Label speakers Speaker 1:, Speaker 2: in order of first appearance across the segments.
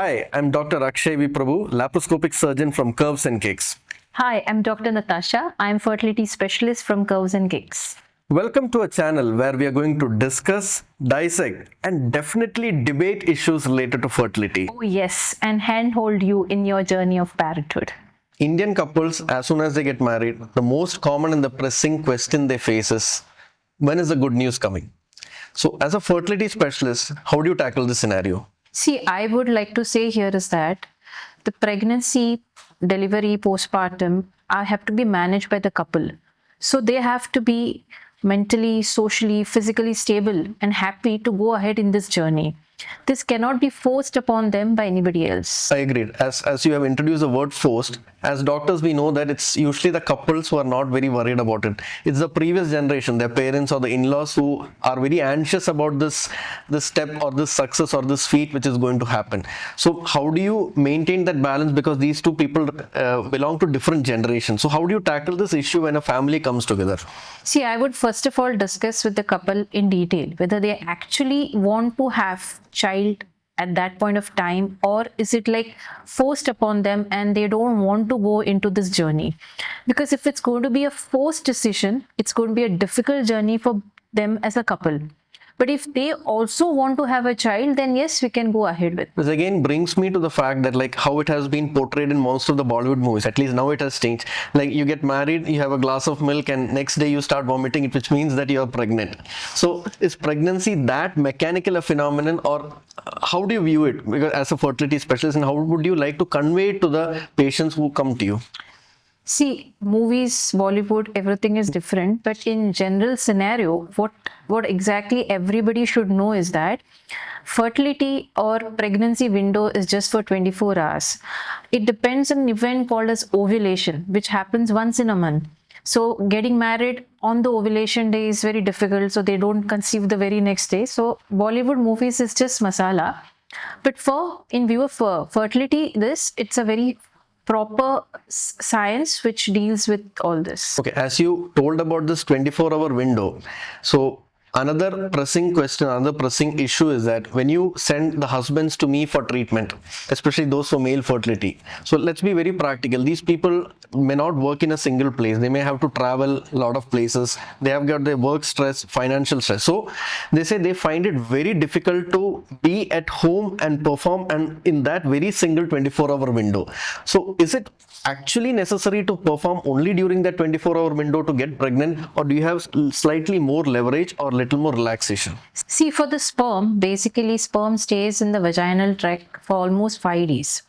Speaker 1: Hi, I'm Dr. Akshay Prabhu, laparoscopic surgeon from Curves and Cakes.
Speaker 2: Hi, I'm Dr. Natasha. I'm fertility specialist from Curves and Cakes.
Speaker 1: Welcome to a channel where we are going to discuss, dissect, and definitely debate issues related to fertility.
Speaker 2: Oh yes, and handhold you in your journey of parenthood.
Speaker 1: Indian couples, as soon as they get married, the most common and the pressing question they face is, when is the good news coming? So as a fertility specialist, how do you tackle this scenario?
Speaker 2: See, I would like to say here is that the pregnancy, delivery, postpartum have to be managed by the couple. So they have to be mentally, socially, physically stable and happy to go ahead in this journey. This cannot be forced upon them by anybody else.
Speaker 1: I agree. As you have introduced the word forced, as doctors we know that it's usually the couples who are not very worried about it. It's the previous generation, their parents or the in-laws who are very anxious about this step or this success or this feat which is going to happen. So how do you maintain that balance, because these two people belong to different generations? So how do you tackle this issue when a family comes together?
Speaker 2: See, I would first of all discuss with the couple in detail whether they actually want to have child at that point of time, or is it like forced upon them and they don't want to go into this journey. Because if it's going to be a forced decision, it's going to be a difficult journey for them as a couple. But if they also want to have a child, then yes, we can go ahead with it.
Speaker 1: This again brings me to the fact that like how it has been portrayed in most of the Bollywood movies, at least now it has changed. Like you get married, you have a glass of milk and next day you start vomiting it, which means that you are pregnant. So is pregnancy that mechanical a phenomenon, or how do you view it, because as a fertility specialist, and how would you like to convey it to the patients who come to you?
Speaker 2: See, movies, Bollywood, everything is different. But in general scenario, what exactly everybody should know is that fertility or pregnancy window is just for 24 hours. It depends on an event called as ovulation, which happens once in a month. So getting married on the ovulation day is very difficult. So they don't conceive the very next day. So Bollywood movies is just masala. But in view of fertility, it's a very proper science which deals with all this.
Speaker 1: Okay, as you told about this 24-hour window, so another pressing question, another pressing issue is that when you send the husbands to me for treatment, especially those for male fertility, so let's be very practical. These people may not work in a single place. They may have to travel a lot of places. They have got their work stress, financial stress. So they say they find it very difficult to be at home and perform, and in that very single 24-hour window. So is it actually necessary to perform only during that 24-hour window to get pregnant, or do you have slightly more leverage or little more relaxation?
Speaker 2: See, for the sperm, basically sperm stays in the vaginal tract for almost 5 days.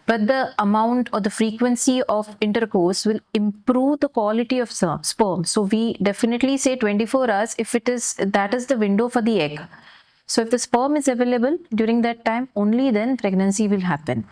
Speaker 2: But the amount or the frequency of intercourse will improve the quality of sperm. So we definitely say 24 hours if that is the window for the egg. So if the sperm is available during that time, only then pregnancy will happen.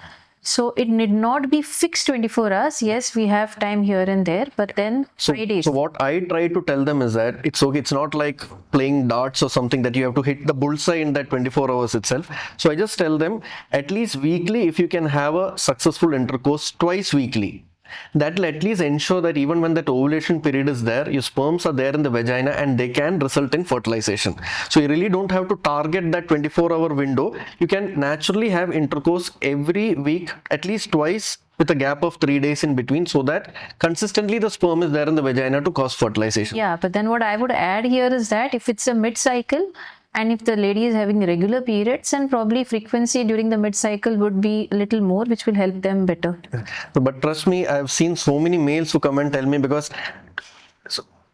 Speaker 2: So it need not be fixed 24 hours. Yes, we have time here and there, but then 5 days.
Speaker 1: So what I try to tell them is that it's okay. It's not like playing darts or something that you have to hit the bullseye in that 24 hours itself. So I just tell them at least weekly, if you can have a successful intercourse twice weekly, that will at least ensure that even when that ovulation period is there, your sperms are there in the vagina and they can result in fertilization. So you really don't have to target that 24-hour window. You can naturally have intercourse every week, at least twice, with a gap of 3 days in between, so that consistently the sperm is there in the vagina to cause fertilization.
Speaker 2: Yeah, but then what I would add here is that if it's a mid-cycle, and if the lady is having regular periods, and probably frequency during the mid-cycle would be a little more, which will help them better.
Speaker 1: But trust me, I've seen so many males who come and tell me, because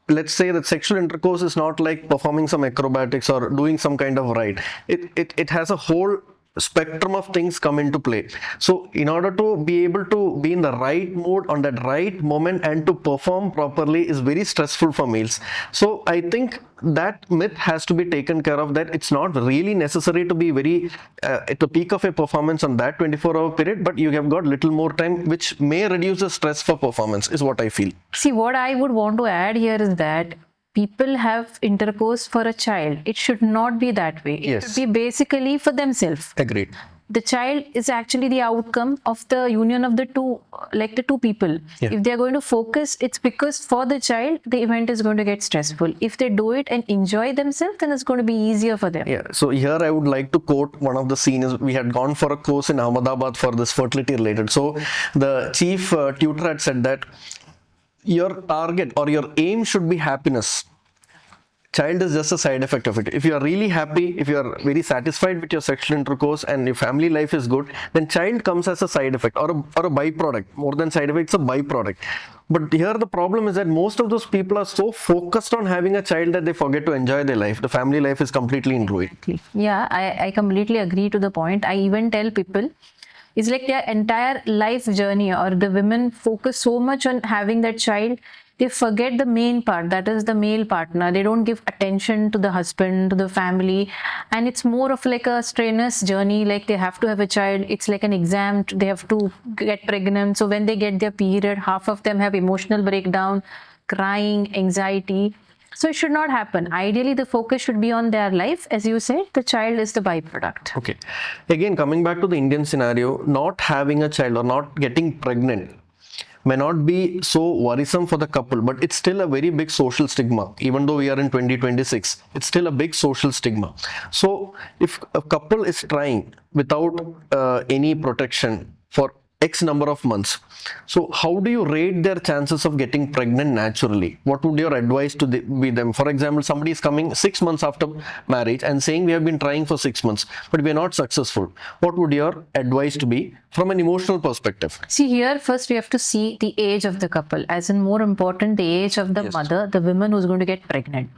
Speaker 1: let's say that sexual intercourse is not like performing some acrobatics or doing some kind of ride. It has a whole spectrum of things come into play. So in order to be able to be in the right mood on that right moment and to perform properly is very stressful for males. So I think that myth has to be taken care of, that it's not really necessary to be very at the peak of a performance on that 24-hour period, but you have got little more time, which may reduce the stress for performance, is what I feel.
Speaker 2: See, what I would want to add here is that people have intercourse for a child. It should not be that way. It should be basically for themselves.
Speaker 1: Agreed.
Speaker 2: the child is actually the outcome of the union of the two people.
Speaker 1: Yeah.
Speaker 2: If they are going to focus, it's because for the child, the event is going to get stressful. If they do it and enjoy themselves, then it's going to be easier for them.
Speaker 1: Yeah, so here I would like to quote one of the seniors. We had gone for a course in Ahmedabad for this fertility related. So the chief tutor had said that your target or your aim should be happiness. Child is just a side effect of it. If you are really happy, if you are very satisfied with your sexual intercourse and your family life is good, then child comes as a side effect or a byproduct. More than side effect, it's a byproduct. But here the problem is that most of those people are so focused on having a child that they forget to enjoy their life. The family life is completely in ruin.
Speaker 2: Yeah, I completely agree to the point. I even tell people, it's like their entire life journey, or the women focus so much on having that child, they forget the main part, that is the male partner. They don't give attention to the husband, to the family, and it's more of like a strenuous journey. Like they have to have a child, it's like an exam, they have to get pregnant. So when they get their period, half of them have emotional breakdown, crying, anxiety. So it should not happen. Ideally, the focus should be on their life. As you said, the child is the byproduct.
Speaker 1: Okay. Again, coming back to the Indian scenario, not having a child or not getting pregnant may not be so worrisome for the couple, but it's still a very big social stigma. Even though we are in 2026, it's still a big social stigma. So if a couple is trying without any protection for X number of months, so how do you rate their chances of getting pregnant naturally? What would your advice to be them? For example, somebody is coming 6 months after marriage and saying we have been trying for 6 months, but we are not successful. What would your advice to be from an emotional perspective?
Speaker 2: See, here first we have to see the age of the couple, as in more important, the age of the mother, the woman who's going to get pregnant.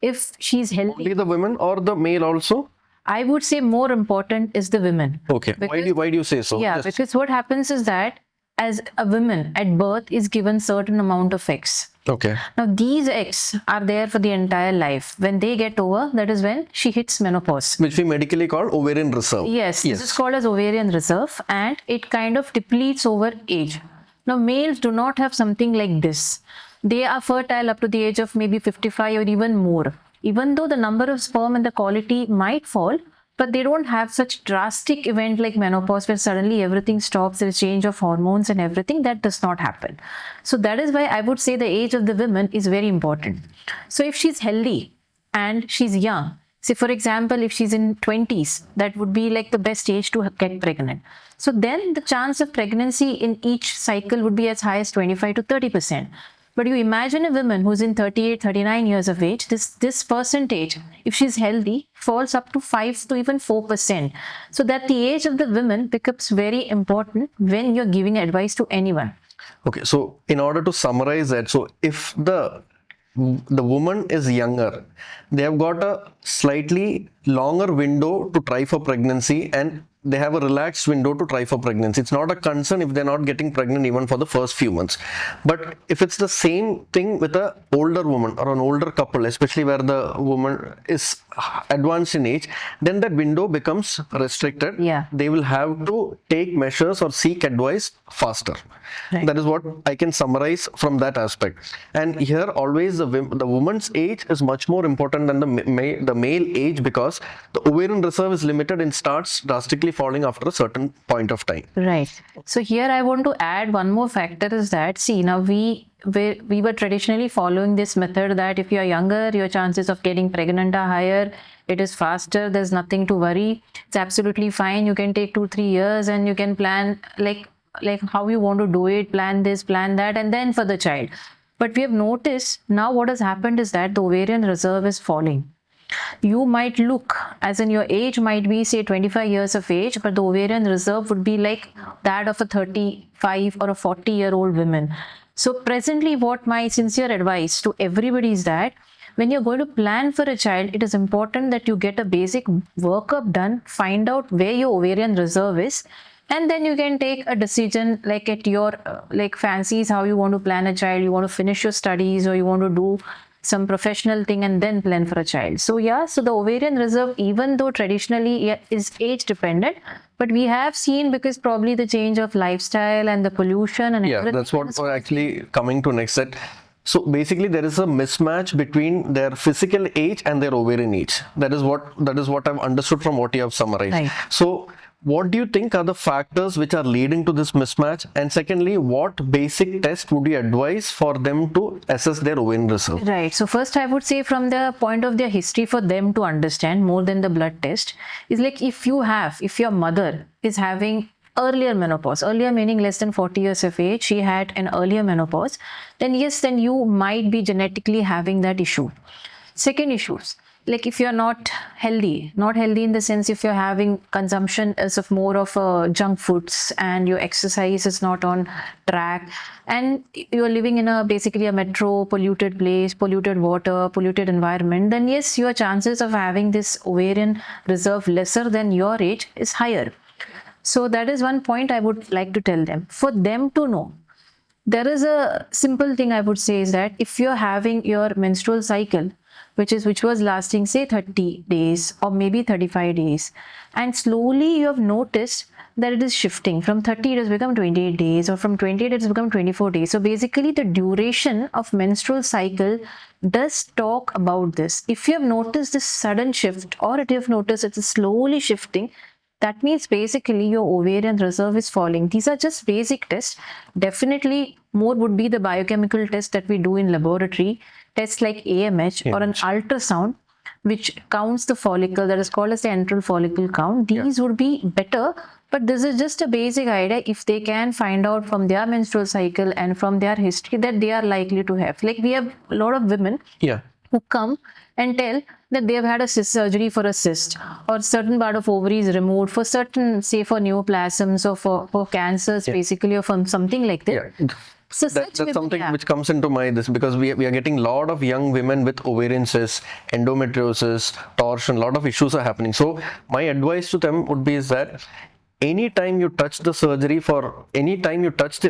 Speaker 2: If she's healthy,
Speaker 1: Only the women or the male also?
Speaker 2: I would say more important is the women.
Speaker 1: Okay.
Speaker 2: Because,
Speaker 1: Why do you say so?
Speaker 2: Yeah, because what happens is that as a woman at birth is given certain amount of eggs.
Speaker 1: Okay.
Speaker 2: Now these eggs are there for the entire life. When they get over, that is when she hits menopause.
Speaker 1: Which we medically call ovarian reserve.
Speaker 2: Yes, this is called as ovarian reserve, and it kind of depletes over age. Now males do not have something like this. They are fertile up to the age of maybe 55 or even more. Even though the number of sperm and the quality might fall, but they don't have such drastic event like menopause where suddenly everything stops, there's change of hormones and everything. That does not happen. So that is why I would say the age of the women is very important. So if she's healthy and she's young, say for example, if she's in 20s, that would be like the best age to get pregnant. So then the chance of pregnancy in each cycle would be as high as 25 to 30%. But you imagine a woman who's in 38, 39 years of age, this percentage, if she's healthy, falls up to 5 to even 4%. So that the age of the women becomes very important when you're giving advice to anyone.
Speaker 1: Okay, so in order to summarize that, so if the woman is younger, they have got a slightly longer window to try for pregnancy, and they have a relaxed window to try for pregnancy. It's not a concern if they're not getting pregnant even for the first few months. But if it's the same thing with an older woman or an older couple, especially where the woman is advanced in age, then that window becomes restricted.
Speaker 2: Yeah.
Speaker 1: They will have to take measures or seek advice faster.
Speaker 2: Right.
Speaker 1: That is what I can summarize from that aspect. And here always the woman's age is much more important than the male age, because the ovarian reserve is limited and starts drastically falling after a certain point of time.
Speaker 2: Right. So here I want to add one more factor is that, see, now we were traditionally following this method that if you are younger, your chances of getting pregnant are higher. It is faster. There's nothing to worry. It's absolutely fine. You can take 2-3 years and you can plan like how you want to do it, plan this, plan that, and then for the child. But we have noticed now what has happened is that the ovarian reserve is falling. You might look, as in your age might be say 25 years of age, but the ovarian reserve would be like that of a 35 or a 40-year-old woman. So presently what my sincere advice to everybody is that when you're going to plan for a child, it is important that you get a basic workup done, find out where your ovarian reserve is, and then you can take a decision like at your like fancies, how you want to plan a child. You want to finish your studies or you want to do some professional thing and then plan for a child. So yeah, so the ovarian reserve, even though traditionally is age dependent, but we have seen, because probably the change of lifestyle and the pollution and everything.
Speaker 1: That's what we're actually coming to next set. So basically there is a mismatch between their physical age and their ovarian age. That is what I've understood from what you have summarized.
Speaker 2: Right.
Speaker 1: So what do you think are the factors which are leading to this mismatch? And secondly, what basic test would you advise for them to assess their ovarian reserve?
Speaker 2: Right. So first I would say from the point of their history for them to understand more than the blood test is like if your mother is having earlier menopause, earlier meaning less than 40 years of age, she had an earlier menopause, then yes, then you might be genetically having that issue. Second issues, like if you're not healthy in the sense if you're having consumption as of more of junk foods and your exercise is not on track and you're living in basically a metro polluted place, polluted water, polluted environment, then yes, your chances of having this ovarian reserve lesser than your age is higher. So that is one point I would like to tell them. For them to know, there is a simple thing I would say is that if you're having your menstrual cycle, which was lasting say 30 days or maybe 35 days, and slowly you have noticed that it is shifting from 30 it has become 28 days or from 28 it has become 24 days. So basically the duration of menstrual cycle does talk about this. If you have noticed this sudden shift or if you have noticed it is slowly shifting, that means basically your ovarian reserve is falling. These are just basic tests. Definitely more would be the biochemical test that we do in laboratory, tests like AMH or an ultrasound, which counts the follicle, that is called as the antral follicle count. These would be better, but this is just a basic idea. If they can find out from their menstrual cycle and from their history that they are likely to have. Like we have a lot of women who come and tell that they have had a cyst surgery for a cyst or certain part of ovaries removed for certain, say for neoplasms or for cancers basically or from something like that. So
Speaker 1: that's something which comes into my this because we are getting a lot of young women with ovarian cysts, endometriosis, torsion, a lot of issues are happening. So my advice to them would be is that anytime you touch the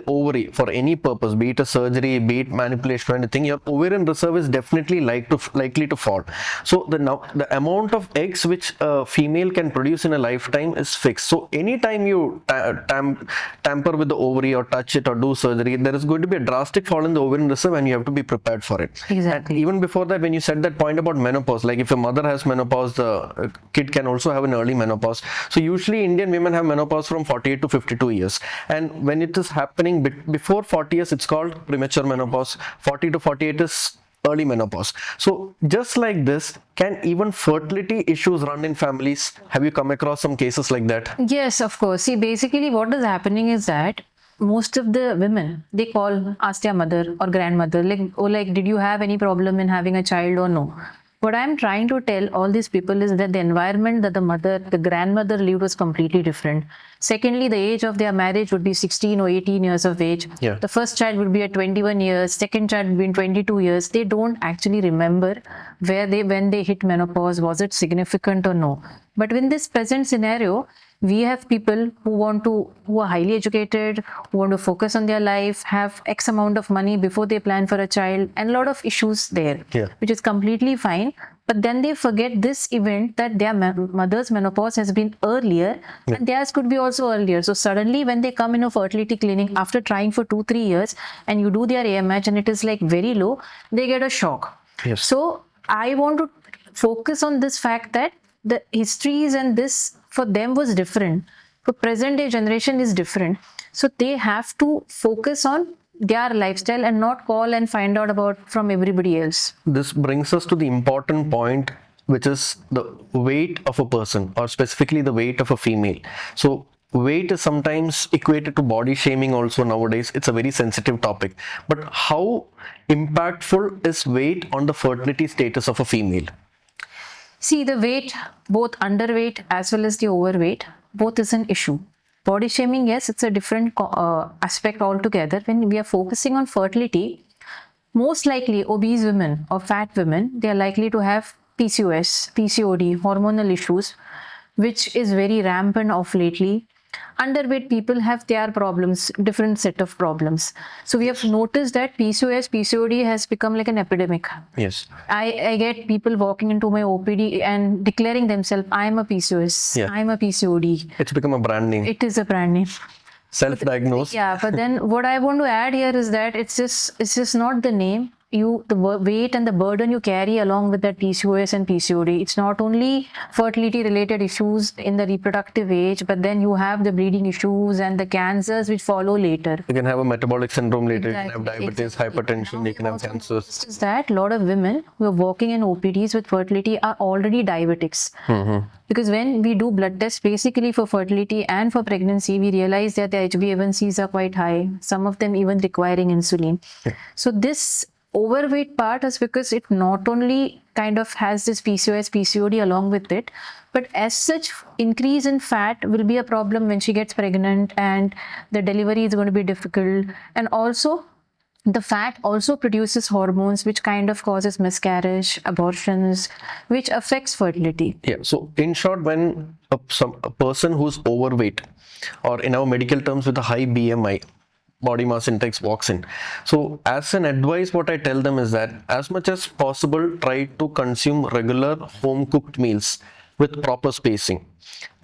Speaker 1: ovary for any purpose, be it a surgery, be it manipulation or anything, your ovarian reserve is definitely likely to fall. So the amount of eggs which a female can produce in a lifetime is fixed. So anytime you tamper with the ovary or touch it or do surgery, there is going to be a drastic fall in the ovarian reserve and you have to be prepared for it.
Speaker 2: Exactly.
Speaker 1: And even before that, when you said that point about menopause, like if a mother has menopause, the kid can also have an early menopause. So usually Indian women have menopause from 48 to 52 years, and when it is happening before 40 years, it's called premature menopause. 40 to 48 is early menopause. So just like this, can even fertility issues run in families? Have you come across some cases like that?
Speaker 2: Yes, of course. See, basically what is happening is that most of the women, they ask their mother or grandmother, like, did you have any problem in having a child or no? What I'm trying to tell all these people is that the environment that the grandmother lived was completely different. Secondly, the age of their marriage would be 16 or 18 years of age. The first child would be at 21 years, second child would be in 22 years. They don't actually remember when they hit menopause, was it significant or no. But in this present scenario, we have people who are highly educated, who want to focus on their life, have X amount of money before they plan for a child, and a lot of issues there, which is completely fine. But then they forget this event that their mother's menopause has been earlier and theirs could be also earlier. So suddenly when they come in a fertility clinic after trying for 2-3 years and you do their AMH and it is like very low, they get a shock. So I want to focus on this fact that the histories and this for them was different. For present day generation is different. So they have to focus on their lifestyle and not call and find out about from everybody else.
Speaker 1: This brings us to the important point, which is the weight of a person, or specifically the weight of a female. So weight is sometimes equated to body shaming also nowadays. It's a very sensitive topic. But how impactful is weight on the fertility status of a female?
Speaker 2: See, the weight, both underweight as well as the overweight, both is an issue. Body shaming, yes, it's a different aspect altogether. When we are focusing on fertility, most likely obese women or fat women, they are likely to have PCOS, PCOD, hormonal issues, which is very rampant of lately. Underweight people have their problems, different set of problems. So we have noticed that PCOS, PCOD has become like an epidemic.
Speaker 1: Yes.
Speaker 2: I get people walking into my OPD and declaring themselves, I'm a PCOS, I'm a PCOD.
Speaker 1: It's become a brand name.
Speaker 2: It is a brand name.
Speaker 1: Self-diagnosed.
Speaker 2: Yeah, but then what I want to add here is that it's just not the name. weight and the burden you carry along with that PCOS and PCOD. It's not only fertility related issues in the reproductive age, but then you have the bleeding issues and the cancers which follow later.
Speaker 1: You can have a metabolic syndrome later,
Speaker 2: Exactly,
Speaker 1: you can have diabetes, hypertension, you can have cancers.
Speaker 2: Is that a lot of women who are walking in OPDs with fertility are already diabetics. Because when we do blood tests basically for fertility and for pregnancy, we realize that the HbA1cs are quite high, some of them even requiring insulin. So this overweight part is because it not only kind of has this PCOS, PCOD along with it, but as such increase in fat will be a problem when she gets pregnant and the delivery is going to be difficult. And also the fat also produces hormones which kind of causes miscarriage, abortions, which affects fertility.
Speaker 1: Yeah, so in short, when a person who's overweight, or in our medical terms with a high BMI, body mass index, walks in. So as an advice, what I tell them is that as much as possible, try to consume regular home cooked meals with proper spacing.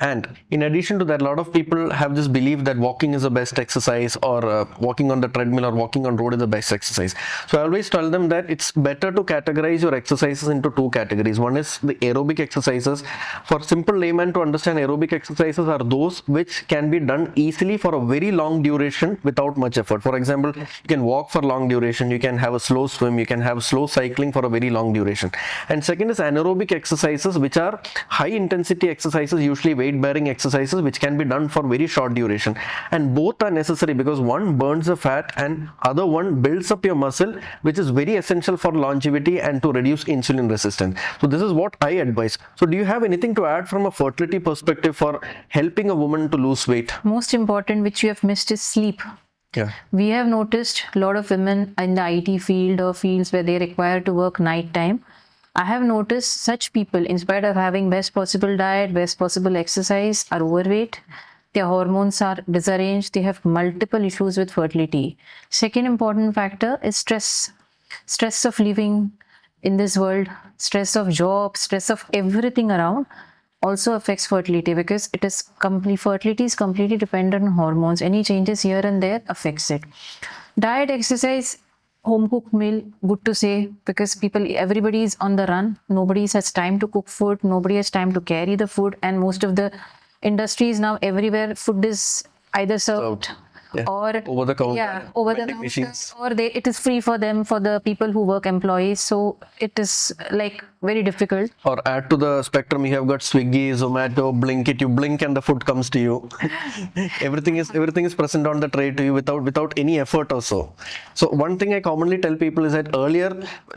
Speaker 1: And in addition to that, a lot of people have this belief that walking is the best exercise, or walking on the treadmill or walking on road is the best exercise. So I always tell them that it's better to categorize your exercises into two categories. One is the aerobic exercises. For simple layman to understand, aerobic exercises are those which can be done easily for a very long duration without much effort. For example, you can walk for long duration, you can have a slow swim, you can have slow cycling for a very long duration. And second is anaerobic exercises, which are high intensity exercises, usually weight bearing exercises, which can be done for very short duration. And both are necessary because one burns the fat and other one builds up your muscle, which is very essential for longevity and to reduce insulin resistance. So this is what I advise. So do you have anything to add from a fertility perspective for helping a woman to lose weight?
Speaker 2: Most important which you have missed is sleep.
Speaker 1: Yeah.
Speaker 2: We have noticed a lot of women in the IT field or fields where they require to work night time. I have noticed such people, in spite of having best possible diet, best possible exercise, are overweight. Their hormones are disarranged. They have multiple issues with fertility. Second important factor is stress. Stress of living in this world, stress of job, stress of everything around also affects fertility, because fertility is completely dependent on hormones. Any changes here and there affects it. Diet, exercise, home cooked meal, good to say, because everybody is on the run. Nobody has time to cook food. Nobody has time to carry the food. And most of the industries now, everywhere food is either served or
Speaker 1: over the counter,
Speaker 2: over the counter,
Speaker 1: machines,
Speaker 2: or it is free for them, for the people who work employees. So it is like very difficult.
Speaker 1: Or add to the spectrum, you have got Swiggy, Zomato, Blinkit. You blink and the food comes to you. everything is present on the tray to you without any effort or so. So one thing I commonly tell people is that earlier,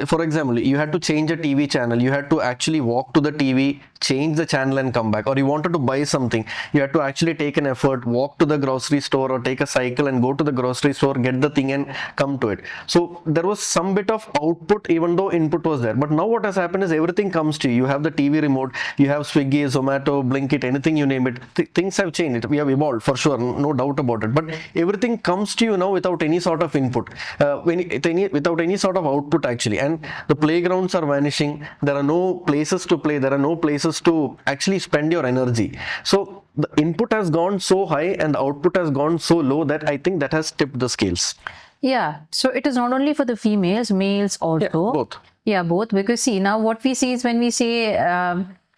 Speaker 1: for example, you had to change a TV channel. You had to actually walk to the TV, change the channel and come back. Or you wanted to buy something, you had to actually take an effort, walk to the grocery store or take a cycle and go to the grocery store, get the thing and come to it. So there was some bit of output even though input was there. But now what has happened is everything comes to you. You have the TV remote, you have Swiggy, Zomato, Blinkit, anything you name it. Things have changed. We have evolved for sure, no doubt about it. But everything comes to you now without any sort of input, without any sort of output actually. And the playgrounds are vanishing. There are no places to play. There are no places to actually spend your energy. So the input has gone so high and the output has gone so low that I think that has tipped the scales.
Speaker 2: Yeah. So it is not only for the females, males also.
Speaker 1: Yeah, both.
Speaker 2: Yeah, both. Because see, now what we see is when we say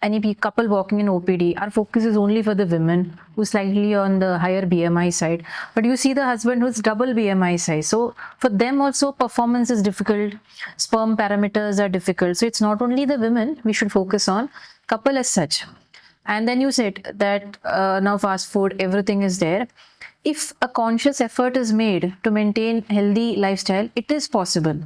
Speaker 2: any couple walking in OPD, our focus is only for the women who's slightly on the higher BMI side. But you see the husband who's double BMI size. So for them also performance is difficult. Sperm parameters are difficult. So it's not only the women we should focus on, couple as such. And then you said that now fast food, everything is there. If a conscious effort is made to maintain healthy lifestyle, it is possible.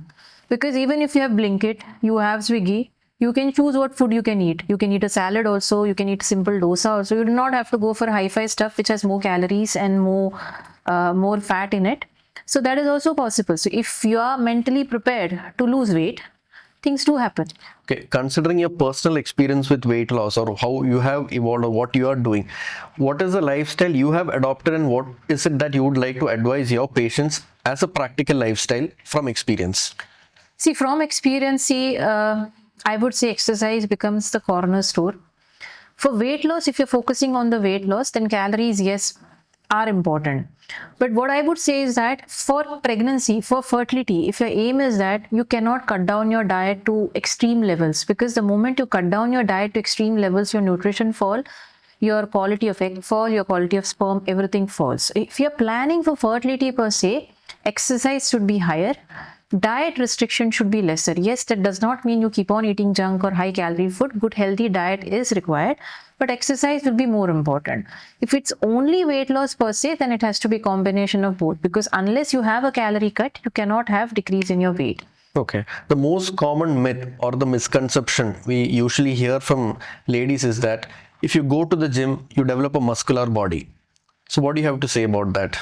Speaker 2: Because even if you have Blinkit, you have Swiggy, you can choose what food you can eat. You can eat a salad also, you can eat simple dosa also. You do not have to go for hi-fi stuff which has more calories and more fat in it. So that is also possible. So if you are mentally prepared to lose weight, things do happen.
Speaker 1: Okay, considering your personal experience with weight loss or how you have evolved or what you are doing, what is the lifestyle you have adopted and what is it that you would like to advise your patients as a practical lifestyle from experience?
Speaker 2: See, from experience, I would say exercise becomes the cornerstone. For weight loss, if you're focusing on the weight loss, then calories, yes, are important. But what I would say is that for pregnancy, for fertility, if your aim is that you cannot cut down your diet to extreme levels, because the moment you cut down your diet to extreme levels, your nutrition fall, your quality of egg fall, your quality of sperm, everything falls. If you're planning for fertility per se, exercise should be higher. Diet restriction should be lesser. Yes, that does not mean you keep on eating junk or high calorie food. Good healthy diet is required, but exercise will be more important. If it's only weight loss per se, then it has to be combination of both, because unless you have a calorie cut, you cannot have decrease in your weight.
Speaker 1: Okay. The most common myth or the misconception we usually hear from ladies is that if you go to the gym, you develop a muscular body. So what do you have to say about that?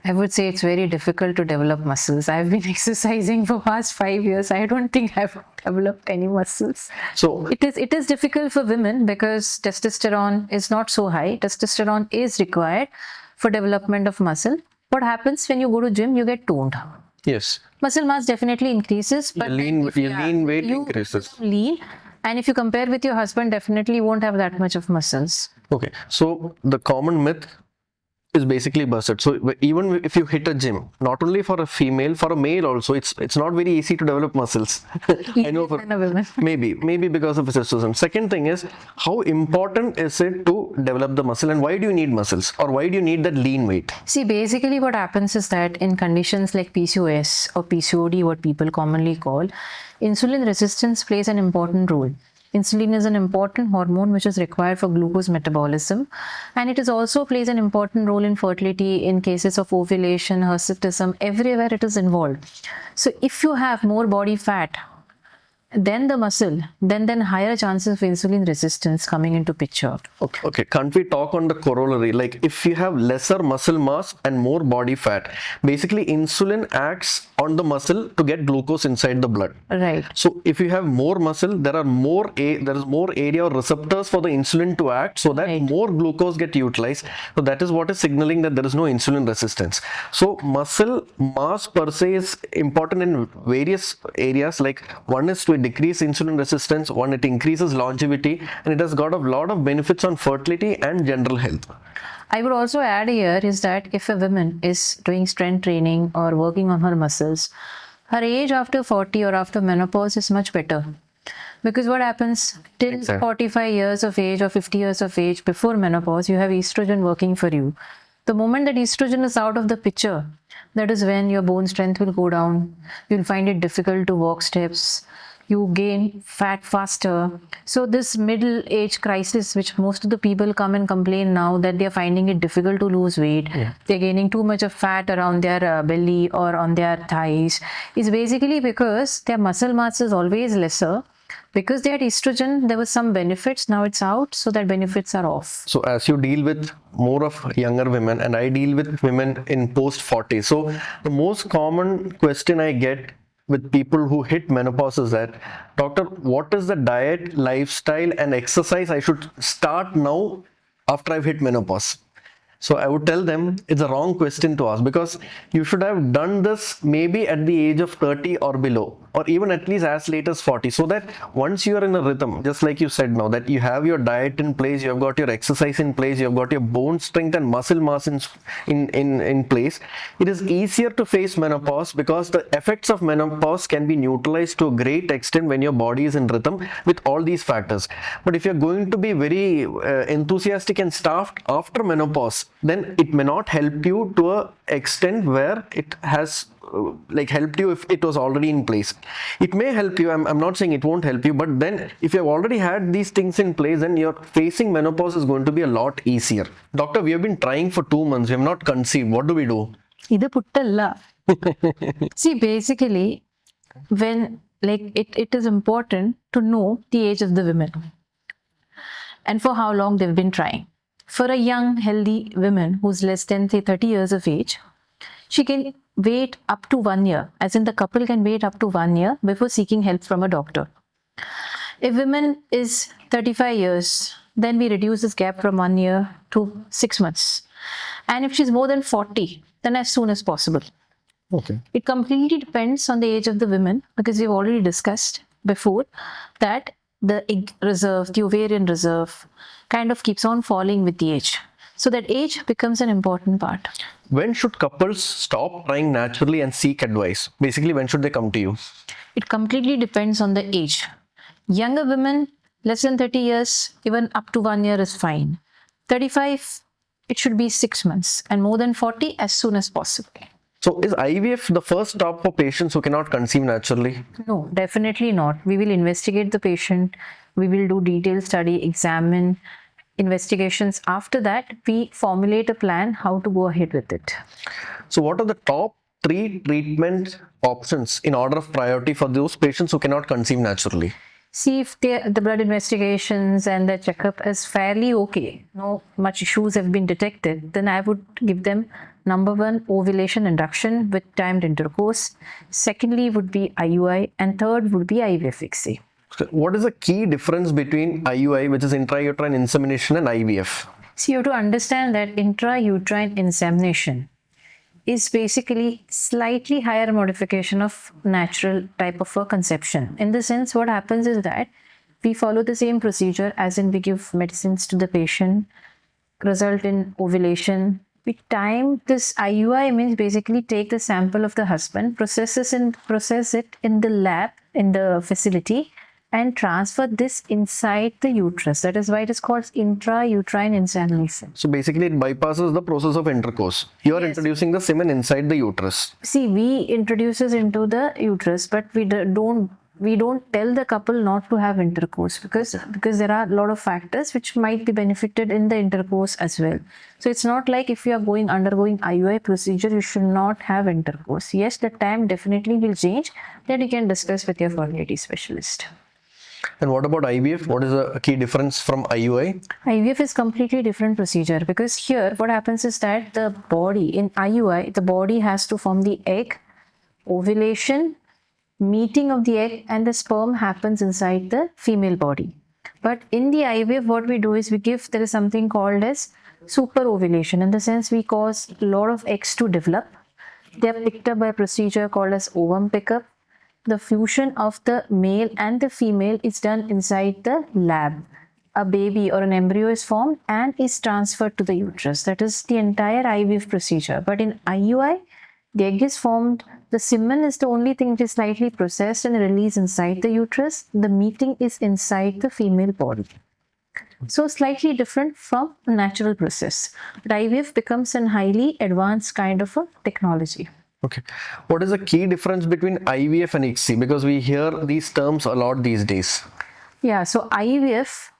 Speaker 2: I would say it's very difficult to develop muscles. I've been exercising for past 5 years. I don't think I've developed any muscles.
Speaker 1: So
Speaker 2: It is difficult for women because testosterone is not so high. Testosterone is required for development of muscle. What happens when you go to gym? You get toned.
Speaker 1: yes,
Speaker 2: Muscle mass definitely increases, but
Speaker 1: your lean weight
Speaker 2: you
Speaker 1: increases.
Speaker 2: become lean, and if you compare with your husband, definitely you won't have that much of muscles.
Speaker 1: Okay. So the common myth is basically busted. So even if you hit a gym, not only for a female, for a male also, it's not very easy to develop muscles. I know for
Speaker 2: Than a woman.
Speaker 1: maybe because of testosterone. Second thing is, how important is it to develop the muscle, and why do you need muscles, or why do you need that lean weight?
Speaker 2: See, basically what happens is that in conditions like PCOS or PCOD, what people commonly call, insulin resistance plays an important role. Insulin is an important hormone which is required for glucose metabolism, and it is also plays an important role in fertility in cases of ovulation, hirsutism, everywhere it is involved. So if you have more body fat than the muscle, then higher chances of insulin resistance coming into picture.
Speaker 1: Okay, can't we talk on the corollary? Like if you have lesser muscle mass and more body fat, basically insulin acts on the muscle to get glucose inside the blood.
Speaker 2: Right.
Speaker 1: So if you have more muscle, there is more area or receptors for the insulin to act, so that
Speaker 2: Right.
Speaker 1: more glucose get utilized. So that is what is signaling that there is no insulin resistance. So muscle mass per se is important in various areas. Like one is to decrease insulin resistance, one it increases longevity, and it has got a lot of benefits on fertility and general health.
Speaker 2: I would also add here is that if a woman is doing strength training or working on her muscles, her age after 40 or after menopause is much better. Because what happens till
Speaker 1: Exactly.
Speaker 2: 45 years of age or 50 years of age before menopause, you have estrogen working for you. The moment that estrogen is out of the picture, that is when your bone strength will go down. You'll find it difficult to walk steps. You gain fat faster. So this middle age crisis, which most of the people come and complain now that they are finding it difficult to lose weight, they're gaining too much of fat around their belly or on their thighs, is basically because their muscle mass is always lesser. Because they had estrogen, there was some benefits, now it's out, so that benefits are off.
Speaker 1: So as you deal with more of younger women, and I deal with women in post 40, so the most common question I get with people who hit menopause is that, doctor, what is the diet, lifestyle and exercise I should start now after I've hit menopause? So I would tell them it's a wrong question to ask, because you should have done this maybe at the age of 30 or below, or even at least as late as 40, so that once you are in a rhythm, just like you said now, that you have your diet in place, you have got your exercise in place, you have got your bone strength and muscle mass in place, it is easier to face menopause, because the effects of menopause can be neutralized to a great extent when your body is in rhythm with all these factors. But if you're going to be very enthusiastic and starved after menopause, then it may not help you to a extent where it has helped you if it was already in place. It may help you, I'm not saying it won't help you, but then if you have already had these things in place, then your facing menopause is going to be a lot easier. Doctor, we have been trying for 2 months, we have not conceived, what do we do?
Speaker 2: Idu puttalla. See, basically, when it is important to know the age of the women and for how long they've been trying. For a young, healthy woman who's less than, say, 30 years of age, she can wait up to 1 year, as in the couple can wait up to 1 year before seeking help from a doctor. If woman is 35 years, then we reduce this gap from 1 year to 6 months. And if she's more than 40, then as soon as possible.
Speaker 1: Okay.
Speaker 2: It completely depends on the age of the women, because we've already discussed before that the egg reserve, the ovarian reserve, kind of keeps on falling with the age. So that age becomes an important part.
Speaker 1: When should couples stop trying naturally and seek advice? Basically, when should they come to you?
Speaker 2: It completely depends on the age. Younger women, less than 30 years, even up to 1 year is fine. 35, it should be 6 months, and more than 40, as soon as possible.
Speaker 1: So is IVF the first stop for patients who cannot conceive naturally?
Speaker 2: No, definitely not. We will investigate the patient. We will do detailed study, examine investigations. After that, we formulate a plan how to go ahead with it.
Speaker 1: So what are the top 3 treatment options in order of priority for those patients who cannot conceive naturally?
Speaker 2: See if the blood investigations and the checkup is fairly okay, no much issues have been detected, then I would give them number 1, ovulation induction with timed intercourse. Secondly would be IUI, and third would be IVF ICSI.
Speaker 1: So what is the key difference between IUI, which is intrauterine insemination, and IVF?
Speaker 2: So you have to understand that intrauterine insemination is basically slightly higher modification of natural type of a conception. In the sense, what happens is that we follow the same procedure, as in we give medicines to the patient, result in ovulation. We time this IUI means basically take the sample of the husband, process it in the lab, in the facility, and transfer this inside the uterus. That is why it is called intrauterine insemination.
Speaker 1: So basically it bypasses the process of intercourse. You are
Speaker 2: Yes.
Speaker 1: introducing the semen inside the uterus.
Speaker 2: See, we introduces into the uterus, but we don't tell the couple not to have intercourse, because there are a lot of factors which might be benefited in the intercourse as well. So it's not like if you are undergoing IUI procedure, you should not have intercourse. Yes, the time definitely will change. That you can discuss with your fertility specialist.
Speaker 1: And what about IVF? What is the key difference from IUI?
Speaker 2: IVF is completely different procedure, because here what happens is that the body in IUI, the body has to form the egg, ovulation, meeting of the egg, and the sperm happens inside the female body. But in the IVF, what we do is there is something called as super ovulation. In the sense, we cause a lot of eggs to develop. They are picked up by a procedure called as ovum pickup. The fusion of the male and the female is done inside the lab. A baby or an embryo is formed and is transferred to the uterus. That is the entire IVF procedure. But in IUI, the egg is formed, the semen is the only thing which is slightly processed and released inside the uterus. The meeting is inside the female body. So slightly different from a natural process. But IVF becomes a highly advanced kind of a technology.
Speaker 1: Okay. What is the key difference between IVF and ICSI? Because we hear these terms a lot these days.
Speaker 2: Yeah, so IVF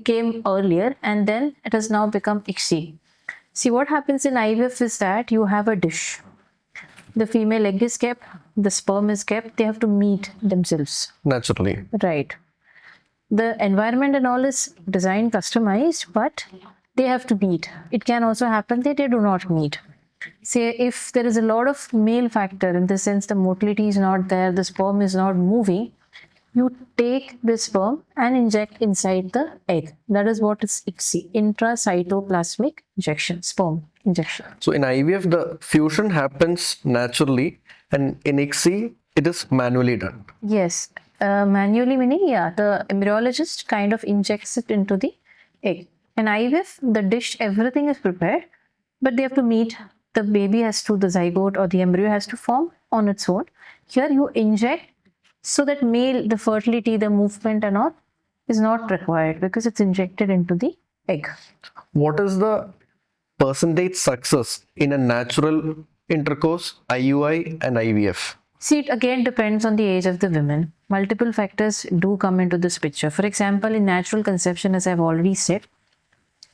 Speaker 2: came earlier, and then it has now become ICSI. See, what happens in IVF is that you have a dish. The female egg is kept, the sperm is kept, they have to meet themselves.
Speaker 1: Naturally.
Speaker 2: Right. The environment and all is designed, customized, but they have to meet. It can also happen that they do not meet. Say if there is a lot of male factor, in the sense the motility is not there, the sperm is not moving, you take the sperm and inject inside the egg. That is what is ICSI, intracytoplasmic injection, sperm injection.
Speaker 1: So in IVF, the fusion happens naturally, and in ICSI, it is manually done.
Speaker 2: Yes, manually meaning, the embryologist kind of injects it into the egg. In IVF, the dish, everything is prepared, but they have to meet. The baby has to, the zygote or the embryo has to form on its own. Here you inject so that the fertility, the movement and all is not required, because it's injected into the egg.
Speaker 1: What is the percentage success in a natural intercourse, IUI and IVF?
Speaker 2: See, it again depends on the age of the women. Multiple factors do come into this picture. For example, in natural conception, as I've already said,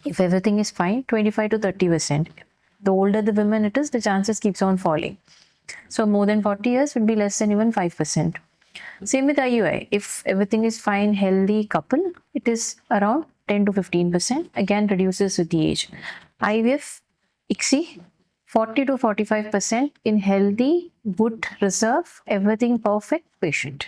Speaker 2: if everything is fine, 25 to 30%. The older the women it is, the chances keeps on falling. So more than 40 years would be less than even 5%. Same with IUI. If everything is fine, healthy couple, it is around 10 to 15%. Again, reduces with the age. IVF, ICSI, 40 to 45% in healthy, good reserve, everything perfect patient.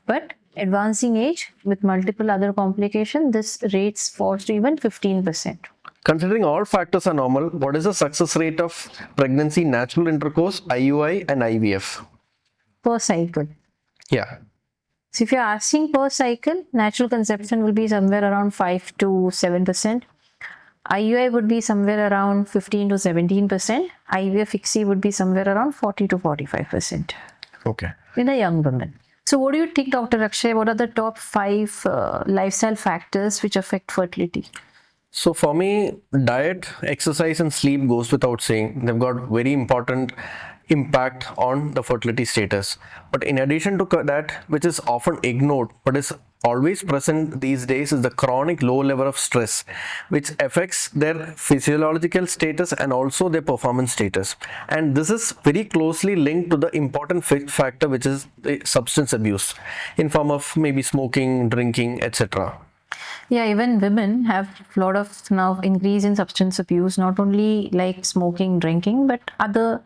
Speaker 2: But advancing age with multiple other complications, this rates falls to even 15%.
Speaker 1: Considering all factors are normal, what is the success rate of pregnancy, natural intercourse, IUI and IVF?
Speaker 2: Per cycle.
Speaker 1: Yeah.
Speaker 2: So if you're asking per cycle, natural conception will be somewhere around 5 to 7%. IUI would be somewhere around 15 to 17%. IVF ICSI would be somewhere around 40 to 45%
Speaker 1: Okay.
Speaker 2: in a young woman. So what do you think, Dr. Akshay? What are the top 5 lifestyle factors which affect fertility?
Speaker 1: So for me, diet, exercise and sleep goes without saying. They've got very important impact on the fertility status. But in addition to that, which is often ignored but is always present these days, is the chronic low level of stress, which affects their physiological status and also their performance status. And this is very closely linked to the important factor, which is the substance abuse in form of maybe smoking, drinking, etc.
Speaker 2: Yeah, even women have a lot of now increase in substance abuse, not only like smoking, drinking, but other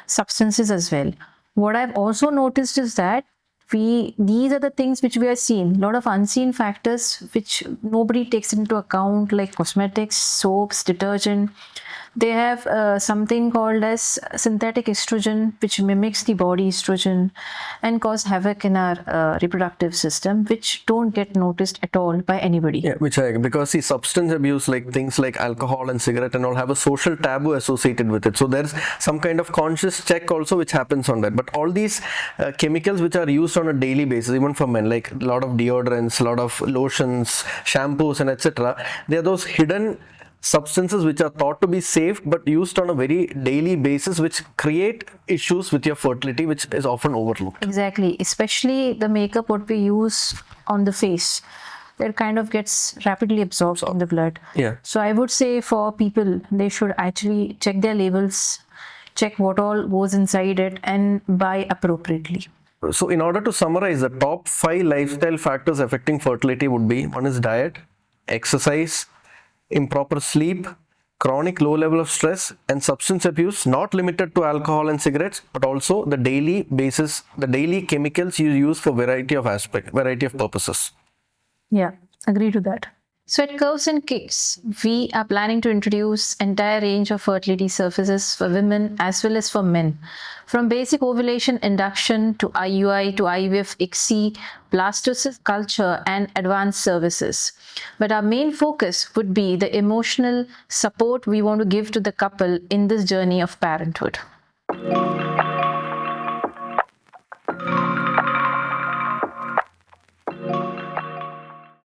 Speaker 2: substances as well. What I've also noticed is that these are the things which we are seeing, a lot of unseen factors which nobody takes into account, like cosmetics, soaps, detergent. They have something called as synthetic estrogen, which mimics the body estrogen and cause havoc in our reproductive system, which don't get noticed at all by anybody.
Speaker 1: Yeah, because see, substance abuse, like things like alcohol and cigarette and all, have a social taboo associated with it. So there's some kind of conscious check also which happens on that. But all these chemicals which are used on a daily basis, even for men, like a lot of deodorants, a lot of lotions, shampoos and etc., they are those hidden substances which are thought to be safe but used on a very daily basis, which create issues with your fertility, which is often overlooked.
Speaker 2: Exactly, especially the makeup what we use on the face, that kind of gets rapidly absorbed in the blood.
Speaker 1: Yeah.
Speaker 2: So I would say for people, they should actually check their labels, check what all goes inside it and buy appropriately.
Speaker 1: So in order to summarize, the top 5 lifestyle factors affecting fertility would be: one is diet, exercise, improper sleep, chronic low level of stress, and substance abuse, not limited to alcohol and cigarettes, but also the daily chemicals you use for variety of purposes.
Speaker 2: Yeah, agree to that. So at Curves and Kicks, we are planning to introduce entire range of fertility services for women as well as for men. From basic ovulation induction to IUI to IVF ICSI, blastocyst culture and advanced services. But our main focus would be the emotional support we want to give to the couple in this journey of parenthood.